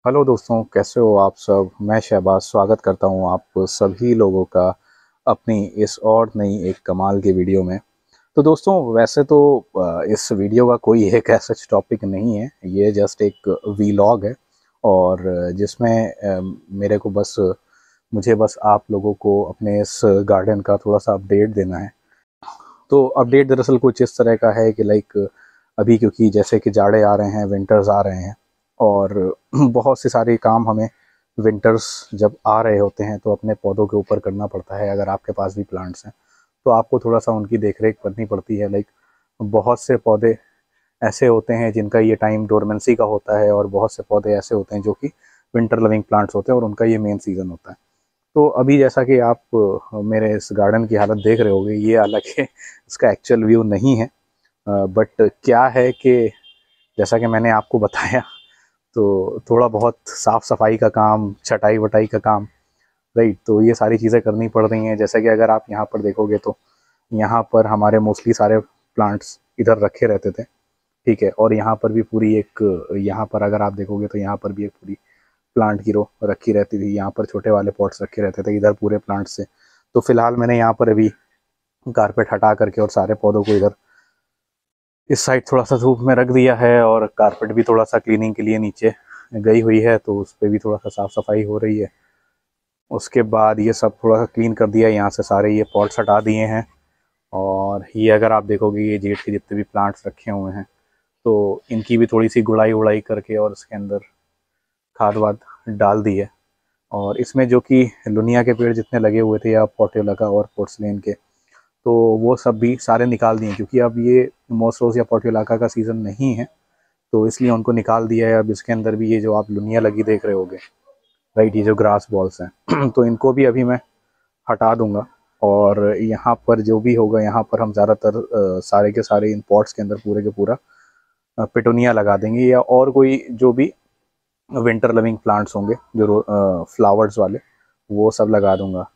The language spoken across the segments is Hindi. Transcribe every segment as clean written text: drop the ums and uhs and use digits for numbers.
हेलो दोस्तों, कैसे हो आप सब। मैं शहबाज स्वागत करता हूं आप सभी लोगों का अपनी इस और नई एक कमाल की वीडियो में। तो दोस्तों, वैसे तो इस वीडियो का कोई एक ऐसा टॉपिक नहीं है, ये जस्ट एक वीलॉग है। और जिसमें मेरे को बस मुझे बस आप लोगों को अपने इस गार्डन का थोड़ा सा अपडेट देना है। तो अपडेट दरअसल कुछ इस तरह का है कि लाइक अभी क्योंकि जैसे कि जाड़े आ रहे हैं, विंटर्स आ रहे हैं, और बहुत से सारे काम हमें विंटर्स जब आ रहे होते हैं तो अपने पौधों के ऊपर करना पड़ता है। अगर आपके पास भी प्लांट्स हैं तो आपको थोड़ा सा उनकी देखरेख करनी पड़ती है। लाइक बहुत से पौधे ऐसे होते हैं जिनका ये टाइम डोरमेंसी का होता है, और बहुत से पौधे ऐसे होते हैं जो कि विंटर लविंग प्लांट्स होते हैं और उनका ये मेन सीज़न होता है। तो अभी जैसा कि आप मेरे इस गार्डन की हालत देख रहे होंगे, ये हालांकि इसका एक्चुअल व्यू नहीं है, बट क्या है कि जैसा कि मैंने आपको बताया, तो थोड़ा बहुत साफ़ सफाई का काम, छटाई वटाई का काम, राइट, तो ये सारी चीज़ें करनी पड़ रही हैं। जैसे कि अगर आप यहाँ पर देखोगे तो यहाँ पर हमारे मोस्टली सारे प्लांट्स इधर रखे रहते थे, ठीक है। और यहाँ पर भी पूरी एक, यहाँ पर अगर आप देखोगे तो यहाँ पर भी एक पूरी प्लांट की रो रखी रहती थी। यहाँ पर छोटे वाले पॉट्स रखे रहते थे, इधर पूरे प्लांट्स से। तो फिलहाल मैंने यहाँ पर अभी कारपेट हटा करके और सारे पौधों को इधर इस साइड थोड़ा सा धूप में रख दिया है, और कारपेट भी थोड़ा सा क्लीनिंग के लिए नीचे गई हुई है, तो उस पर भी थोड़ा सा साफ़ सफाई हो रही है। उसके बाद ये सब थोड़ा सा क्लीन कर दिया, यहाँ से सारे ये पॉट्स हटा दिए हैं। और ये अगर आप देखोगे, ये जेट के जितने भी प्लांट्स रखे हुए हैं तो इनकी भी थोड़ी सी गुड़ाई उड़ाई करके और इसके अंदर खाद वाद डाल दी है। और इसमें जो कि लुनिया के पेड़ जितने लगे हुए थे, या पोर्टियोलाका और पोर्सलेन के, तो वो सब भी सारे निकाल दिए, क्योंकि अब ये मोसरोज या पोर्टियोलाका का सीज़न नहीं है, तो इसलिए उनको निकाल दिया है। अब इसके अंदर भी ये जो आप लुनिया लगी देख रहे होगे, राइट, ये जो ग्रास बॉल्स हैं तो इनको भी अभी मैं हटा दूंगा। और यहाँ पर जो भी होगा, यहाँ पर हम ज़्यादातर सारे के सारे इन पॉट्स के अंदर पूरे के पूरा पिटोनिया लगा देंगे, या और कोई जो भी विंटर लविंग प्लांट्स होंगे जो फ्लावर्स वाले, वो सब लगा दूंगा।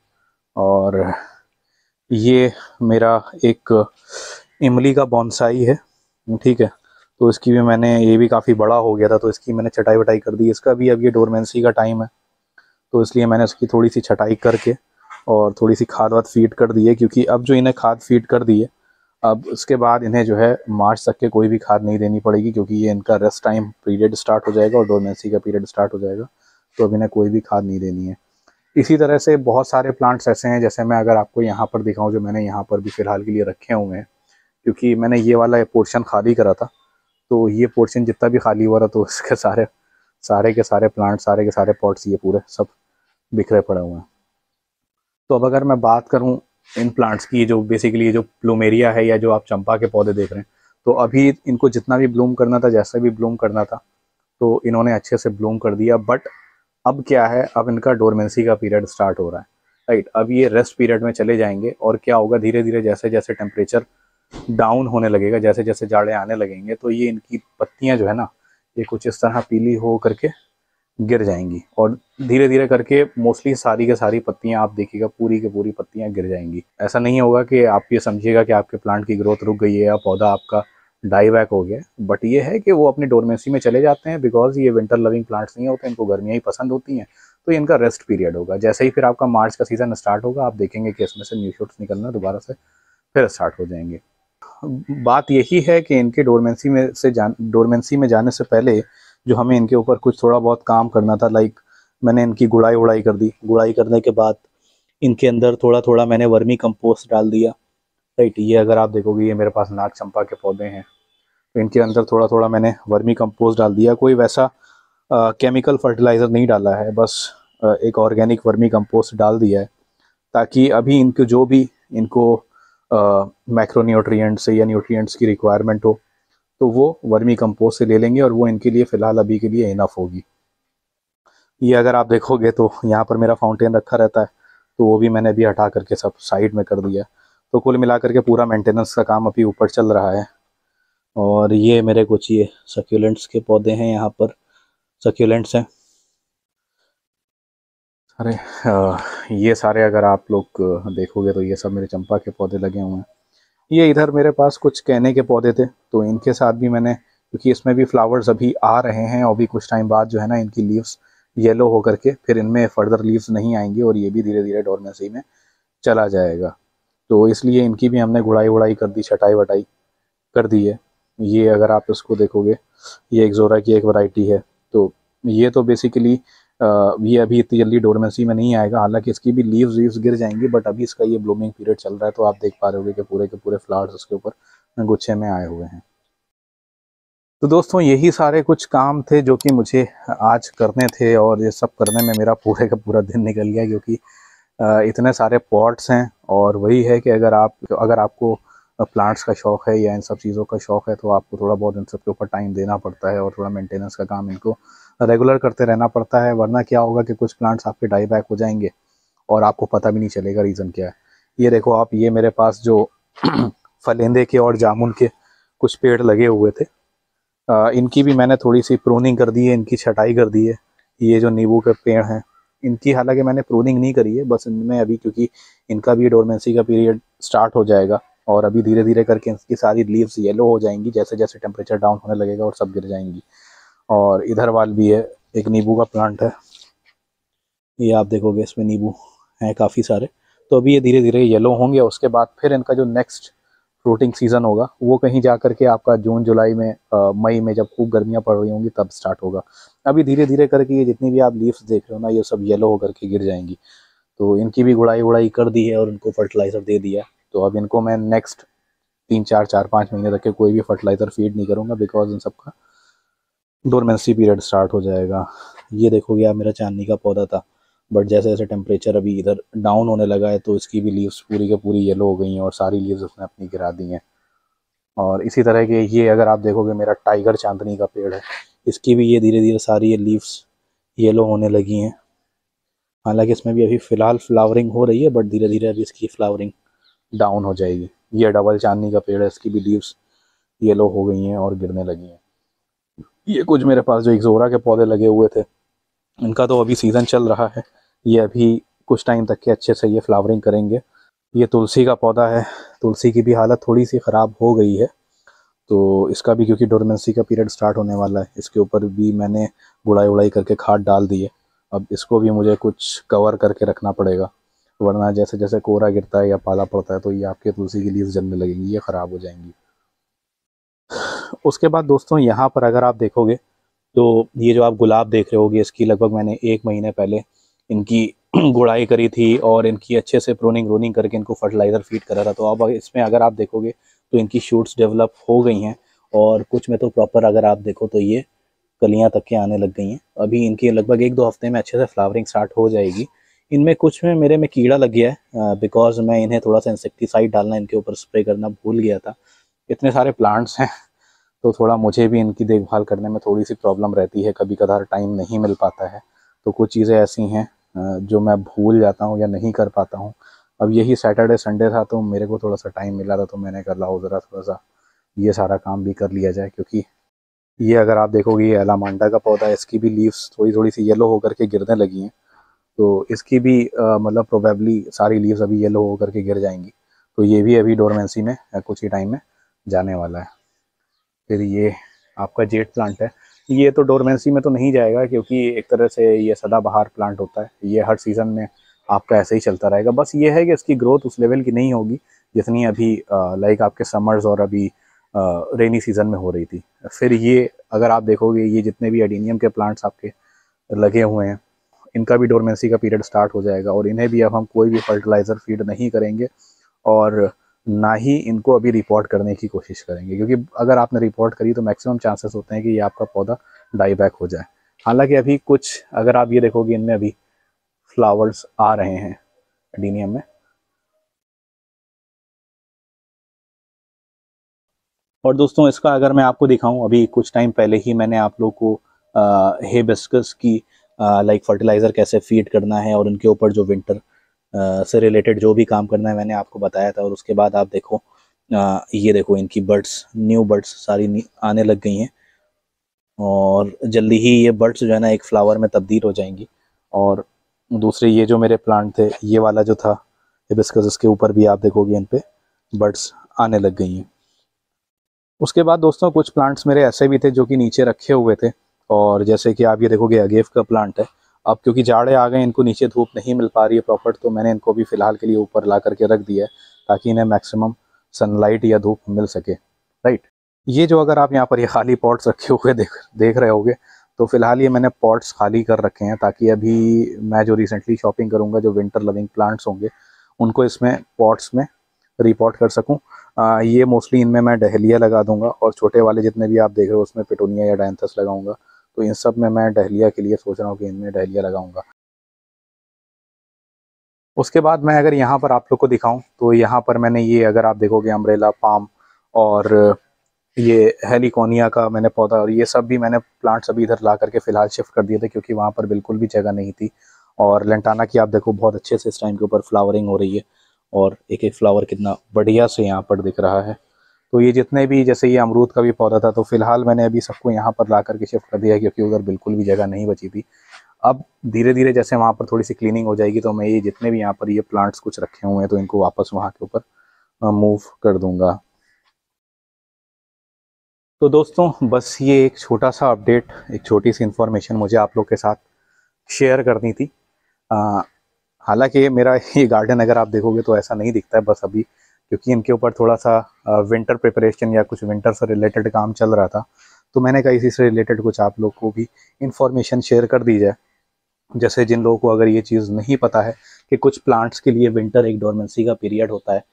और ये मेरा एक इमली का बॉन्साई है, ठीक है। तो इसकी भी मैंने, ये भी काफ़ी बड़ा हो गया था तो इसकी मैंने छटाई वटाई कर दी। इसका भी अब ये डोरमेंसी का टाइम है, तो इसलिए मैंने उसकी थोड़ी सी छटाई करके और थोड़ी सी खाद वाद फीड कर दी है। क्योंकि अब जो इन्हें खाद फीड कर दी है, अब उसके बाद इन्हें जो है मार्च तक के कोई भी खाद नहीं देनी पड़ेगी, क्योंकि ये इनका रेस्ट टाइम पीरियड स्टार्ट हो जाएगा और डोरमेंसी का पीरियड स्टार्ट हो जाएगा। तो अब इन्हें कोई भी खाद नहीं देनी है। इसी तरह से बहुत सारे प्लांट्स ऐसे हैं, जैसे मैं अगर आपको यहाँ पर दिखाऊं, जो मैंने यहाँ पर भी फ़िलहाल के लिए रखे हुए हैं, क्योंकि मैंने ये वाला पोर्शन खाली करा था। तो ये पोर्शन जितना भी खाली हुआ था, तो इसके सारे सारे के सारे प्लांट, सारे के सारे पॉट्स ये पूरे सब बिखरे पड़े हुए हैं। तो अब अगर मैं बात करूं इन प्लांट्स की, जो बेसिकली जो प्लूमेरिया है या जो आप चंपा के पौधे देख रहे हैं, तो अभी इनको जितना भी ब्लूम करना था, जैसा भी ब्लूम करना था, तो इन्होंने अच्छे से ब्लूम कर दिया। बट अब क्या है, अब इनका डोरमेंसी का पीरियड स्टार्ट हो रहा है, राइट। अब ये रेस्ट पीरियड में चले जाएंगे, और क्या होगा, धीरे धीरे जैसे जैसे टेम्परेचर डाउन होने लगेगा, जैसे जैसे जाड़े आने लगेंगे, तो ये इनकी पत्तियां जो है ना, ये कुछ इस तरह पीली हो करके गिर जाएंगी। और धीरे धीरे करके मोस्टली सारी के सारी पत्तियां, आप देखिएगा पूरी की पूरी पत्तियां गिर जाएंगी। ऐसा नहीं होगा कि आप ये समझिएगा कि आपके प्लांट की ग्रोथ रुक गई है या पौधा आपका डाई बैक हो गया, बट ये है कि वो अपनी डोरमेंसी में चले जाते हैं, बिकॉज ये विंटर लविंग प्लांट्स नहीं होते, इनको गर्मियाँ ही पसंद होती हैं। तो ये इनका रेस्ट पीरियड होगा। जैसे ही फिर आपका मार्च का सीज़न स्टार्ट होगा, आप देखेंगे कि इसमें से न्यू शूट्स निकलना दोबारा से फिर स्टार्ट हो जाएंगे। बात यही है कि इनके डोरमेंसी में जाने से पहले जो हमें इनके ऊपर कुछ थोड़ा बहुत काम करना था। लाइक मैंने इनकी गुड़ाई उड़ाई कर दी। गुड़ाई करने के बाद इनके अंदर थोड़ा थोड़ा मैंने वर्मी कंपोस्ट डाल दिया, राइट। ये अगर आप देखोगे, ये मेरे पास नाग चंपा के पौधे हैं, तो इनके अंदर थोड़ा थोड़ा मैंने वर्मी कंपोस्ट डाल दिया। कोई वैसा केमिकल फर्टिलाइज़र नहीं डाला है, बस एक ऑर्गेनिक वर्मी कंपोस्ट डाल दिया है, ताकि अभी इनको जो भी इनको मैक्रोन्यूट्रिएंट्स या न्यूट्रिएंट्स की रिक्वायरमेंट हो, तो वो वर्मी कंपोस्ट से ले लेंगे, और वो इनके लिए फ़िलहाल अभी के लिए इनफ होगी। ये अगर आप देखोगे तो यहाँ पर मेरा फाउंटेन रखा रहता है, तो वो भी मैंने अभी हटा करके सब साइड में कर दिया। तो कुल मिला करके पूरा मेंटेनेंस का काम अभी ऊपर चल रहा है। और ये मेरे कुछ ये सक्यूलेंट्स के पौधे हैं, यहाँ पर सक्यूलेंट्स हैं। अरे ये सारे अगर आप लोग देखोगे तो ये सब मेरे चंपा के पौधे लगे हुए हैं। ये इधर मेरे पास कुछ कहने के पौधे थे, तो इनके साथ भी मैंने क्योंकि इसमें भी फ्लावर्स अभी आ रहे हैं और भी कुछ टाइम बाद जो है ना इनकी लीव्स येलो होकर के फिर इनमें फर्दर लीव्स नहीं आएंगी और ये भी धीरे धीरे डोरमेंसी में चला जाएगा। तो इसलिए इनकी भी हमने गुड़ाई वुड़ाई कर दी, छटाई वटाई कर दी है। ये अगर आप इसको देखोगे, ये एक्सोरा की एक वैरायटी है। तो ये तो बेसिकली ये अभी इतनी जल्दी डोरमेंसी में नहीं आएगा, हालांकि इसकी भी लीव्स गिर जाएंगी, बट अभी इसका ये ब्लूमिंग पीरियड चल रहा है। तो आप देख पा रहे होगे कि पूरे के पूरे फ्लावर्स उसके ऊपर गुच्छे में आए हुए हैं। तो दोस्तों यही सारे कुछ काम थे जो कि मुझे आज करने थे, और ये सब करने में मेरा पूरे का पूरा दिन निकल गया, क्योंकि इतने सारे पॉट्स हैं। और वही है कि अगर आपको प्लांट्स का शौक़ है या इन सब चीज़ों का शौक़ है तो आपको थोड़ा बहुत इन सब के ऊपर टाइम देना पड़ता है और थोड़ा मेंटेनेंस का काम इनको रेगुलर करते रहना पड़ता है। वरना क्या होगा कि कुछ प्लांट्स आपके डाई बैक हो जाएंगे और आपको पता भी नहीं चलेगा रीज़न क्या है। ये देखो आप, ये मेरे पास जो फलेंदे के और जामुन के कुछ पेड़ लगे हुए थे, इनकी भी मैंने थोड़ी सी प्रूनिंग कर दी है, इनकी छटाई कर दी है। ये जो नींबू के पेड़ हैं इनकी हालांकि मैंने प्रूनिंग नहीं करी है, बस इनमें अभी क्योंकि इनका भी डोरमेंसी का पीरियड स्टार्ट हो जाएगा और अभी धीरे धीरे करके इनकी सारी लीव्स येलो हो जाएंगी जैसे जैसे टेम्परेचर डाउन होने लगेगा और सब गिर जाएंगी। और इधर वाल भी है, एक नींबू का प्लांट है, ये आप देखोगे इसमें नींबू हैं काफ़ी सारे। तो अभी ये धीरे धीरे येलो होंगे, उसके बाद फिर इनका जो नेक्स्ट फ्रूटिंग सीज़न होगा वो कहीं जा करके आपका जून जुलाई में मई में जब खूब गर्मियाँ पड़ रही होंगी तब स्टार्ट होगा। अभी धीरे धीरे करके ये जितनी भी आप लीव्स देख रहे हो ना, ये सब येलो होकर के गिर जाएंगी। तो इनकी भी गुड़ाई वुड़ाई कर दी है और इनको फर्टिलाइज़र दे दिया है। तो अब इनको मैं नेक्स्ट 3 4 4 5 महीने तक के कोई भी फर्टिलाइज़र फीड नहीं करूँगा, बिकॉज इन सबका डोरमेंसी पीरियड स्टार्ट हो जाएगा। ये देखोगे आप, मेरा चांदनी का पौधा था, बट जैसे जैसे टेम्परेचर अभी इधर डाउन होने लगा है तो इसकी भी लीव्स पूरी के पूरी येलो हो गई हैं और सारी लीव्स उसने अपनी गिरा दी हैं। और इसी तरह के ये अगर आप देखोगे, मेरा टाइगर चांदनी का पेड़ है, इसकी भी ये धीरे धीरे सारी ये लीव्स येलो होने लगी हैं। हालांकि इसमें भी अभी फ़िलहाल फ्लावरिंग हो रही है, बट धीरे धीरे अभी इसकी फ्लावरिंग डाउन हो जाएगी। ये डबल चांदनी का पेड़ है, इसकी भी लीव्स येलो हो गई हैं और गिरने लगी हैं। ये कुछ मेरे पास जो एक्सोरा के पौधे लगे हुए थे, इनका तो अभी सीज़न चल रहा है, ये अभी कुछ टाइम तक के अच्छे से ये फ्लावरिंग करेंगे। ये तुलसी का पौधा है, तुलसी की भी हालत थोड़ी सी ख़राब हो गई है। तो इसका भी क्योंकि डोरमेंसी का पीरियड स्टार्ट होने वाला है, इसके ऊपर भी मैंने गुड़ाई उड़ाई करके खाद डाल दी है। अब इसको भी मुझे कुछ कवर करके रखना पड़ेगा, वरना जैसे जैसे कोहरा गिरता है या पाला पड़ता है तो ये आपके तुलसी की लीव्स जलने लगेंगी, ये ख़राब हो जाएंगी। उसके बाद दोस्तों यहाँ पर अगर आप देखोगे तो ये जो आप गुलाब देख रहे होगे, इसकी लगभग मैंने 1 महीने पहले इनकी गुड़ाई करी थी और इनकी अच्छे से प्रूनिंग रूनिंग करके इनको फर्टिलाइज़र फीड करा था। तो अब इसमें अगर आप देखोगे तो इनकी शूट्स डेवलप हो गई हैं और कुछ में तो प्रॉपर अगर आप देखो तो ये कलियां तक के आने लग गई हैं। अभी इनकी लगभग 1 2 हफ्ते में अच्छे से फ्लावरिंग स्टार्ट हो जाएगी। इनमें कुछ में मेरे में कीड़ा लग गया है, बिकॉज मैं इन्हें थोड़ा सा इंसेक्टिसाइड डालना इनके ऊपर स्प्रे करना भूल गया था। इतने सारे प्लांट्स हैं तो थोड़ा मुझे भी इनकी देखभाल करने में थोड़ी सी प्रॉब्लम रहती है, कभी कभार टाइम नहीं मिल पाता है। तो कुछ चीज़ें ऐसी हैं जो मैं भूल जाता हूँ या नहीं कर पाता हूँ। अब यही सैटरडे संडे था तो मेरे को थोड़ा सा टाइम मिला था, तो मैंने कर लाओ ज़रा थोड़ा सा ये सारा काम भी कर लिया जाए। क्योंकि ये अगर आप देखोगे, ये एलामांडा का पौधा है, इसकी भी लीव्स थोड़ी थोड़ी सी येलो होकर के गिरने लगी हैं। तो इसकी भी मतलब प्रोबेबली सारी लीव्स अभी येलो होकर के गिर जाएंगी। तो ये भी अभी डोरमेंसी में कुछ ही टाइम में जाने वाला है। फिर ये आपका जेट प्लांट है, ये तो डोरमेंसी में तो नहीं जाएगा क्योंकि एक तरह से ये सदाबहार प्लांट होता है, ये हर सीज़न में आपका ऐसे ही चलता रहेगा। बस ये है कि इसकी ग्रोथ उस लेवल की नहीं होगी जितनी अभी लाइक आपके समर्स और अभी रेनी सीज़न में हो रही थी। फिर ये अगर आप देखोगे, ये जितने भी एडीनियम के प्लांट्स आपके लगे हुए हैं, इनका भी डोरमेंसी का पीरियड स्टार्ट हो जाएगा और इन्हें भी अब हम कोई भी फर्टिलाइज़र फीड नहीं करेंगे और ना ही इनको अभी रिपोर्ट करने की कोशिश करेंगे, क्योंकि अगर आपने रिपोर्ट करी तो मैक्सिमम चांसेस होते हैं कि ये आपका पौधा डाई बैक हो जाए। हालांकि अभी कुछ अगर आप ये देखोगे, इनमें अभी फ्लावर्स आ रहे हैं एडीनियम में। और दोस्तों इसका अगर मैं आपको दिखाऊं, अभी कुछ टाइम पहले ही मैंने आप लोग को हिबिस्कस की लाइक फर्टिलाइज़र कैसे फीड करना है और उनके ऊपर जो विंटर से रिलेटेड जो भी काम करना है मैंने आपको बताया था। और उसके बाद आप देखो, ये देखो इनकी बर्ड्स, न्यू बर्ड्स सारी आने लग गई हैं और जल्दी ही ये बर्ड्स जो है ना एक फ्लावर में तब्दील हो जाएंगी। और दूसरे ये जो मेरे प्लांट थे, ये वाला जो था हिबिस्कस, इसके ऊपर भी आप देखोगे इन पे बर्ड्स आने लग गई हैं। उसके बाद दोस्तों कुछ प्लांट्स मेरे ऐसे भी थे जो कि नीचे रखे हुए थे, और जैसे कि आप ये देखोगे अगेव का प्लांट है। अब क्योंकि जाड़े आ गए, इनको नीचे धूप नहीं मिल पा रही है प्रॉपर, तो मैंने इनको भी फ़िलहाल के लिए ऊपर ला करके रख दिया है ताकि इन्हें मैक्सिमम सनलाइट या धूप मिल सके, राइट। ये जो अगर आप यहाँ पर ये खाली पॉट्स रखे हुए देख रहे होगे, तो फ़िलहाल ये मैंने पॉट्स खाली कर रखे हैं ताकि अभी मैं जो रिसेंटली शॉपिंग करूँगा, जो विंटर लविंग प्लांट्स होंगे, उनको इसमें पॉट्स में रिपोर्ट कर सकूँ। ये मोस्टली इनमें मैं डहलिया लगा दूंगा, और छोटे वाले जितने भी आप देख रहे हो उसमें पिटोनिया या डायंथस लगाऊंगा। तो इन सब में मैं डहलिया के लिए सोच रहा हूँ कि इनमें डहलिया लगाऊंगा। उसके बाद मैं अगर यहाँ पर आप लोग को दिखाऊं, तो यहाँ पर मैंने ये अगर आप देखोगे अम्ब्रेला पाम और ये हेलिकोनिया का मैंने पौधा, और ये सब भी मैंने प्लांट्स अभी इधर ला करके फ़िलहाल शिफ्ट कर दिए थे क्योंकि वहाँ पर बिल्कुल भी जगह नहीं थी। और लेंटाना की आप देखो बहुत अच्छे से इस टाइम के ऊपर फ्लावरिंग हो रही है, और एक एक फ्लावर कितना बढ़िया से यहाँ पर दिख रहा है। तो ये जितने भी, जैसे ये अमरूद का भी पौधा था, तो फिलहाल मैंने अभी सबको यहाँ पर ला करके शिफ्ट कर दिया है क्योंकि उधर बिल्कुल भी जगह नहीं बची थी। अब धीरे धीरे जैसे वहाँ पर थोड़ी सी क्लीनिंग हो जाएगी, तो मैं ये जितने भी यहाँ पर ये प्लांट्स कुछ रखे हुए हैं, तो इनको वापस वहाँ के ऊपर मूव कर दूंगा। तो दोस्तों बस ये एक छोटा सा अपडेट, एक छोटी सी इन्फॉर्मेशन मुझे आप लोग के साथ शेयर करनी थी। हालांकि मेरा ये गार्डन अगर आप देखोगे तो ऐसा नहीं दिखता है बस अभी, क्योंकि इनके ऊपर थोड़ा सा विंटर प्रिपरेशन या कुछ विंटर से रिलेटेड काम चल रहा था, तो मैंने कहा इसी से रिलेटेड कुछ आप लोग को भी इन्फॉर्मेशन शेयर कर दी जाए। जैसे जिन लोगों को अगर ये चीज़ नहीं पता है कि कुछ प्लांट्स के लिए विंटर एक डोरमेंसी का पीरियड होता है,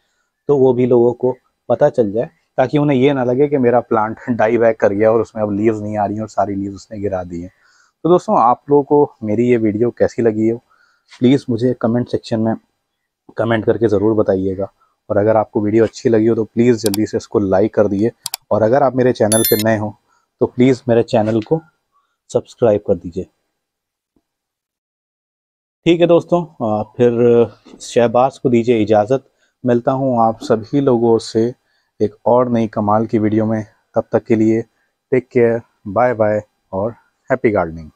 तो वो भी लोगों को पता चल जाए, ताकि उन्हें ये ना लगे कि मेरा प्लांट डाई बैक कर गया और उसमें अब लीव्स नहीं आ रही हैं और सारी लीव्स उसने गिरा दी हैं। तो दोस्तों आप लोगों को मेरी ये वीडियो कैसी लगी हो, प्लीज़ मुझे कमेंट सेक्शन में कमेंट करके ज़रूर बताइएगा। और अगर आपको वीडियो अच्छी लगी हो तो प्लीज़ जल्दी से इसको लाइक कर दिए, और अगर आप मेरे चैनल पर नए हो तो प्लीज़ मेरे चैनल को सब्सक्राइब कर दीजिए। ठीक है दोस्तों, फिर शहबाज को दीजिए इजाज़त। मिलता हूँ आप सभी लोगों से एक और नई कमाल की वीडियो में। तब तक के लिए टेक केयर, बाय बाय और हैप्पी गार्डनिंग।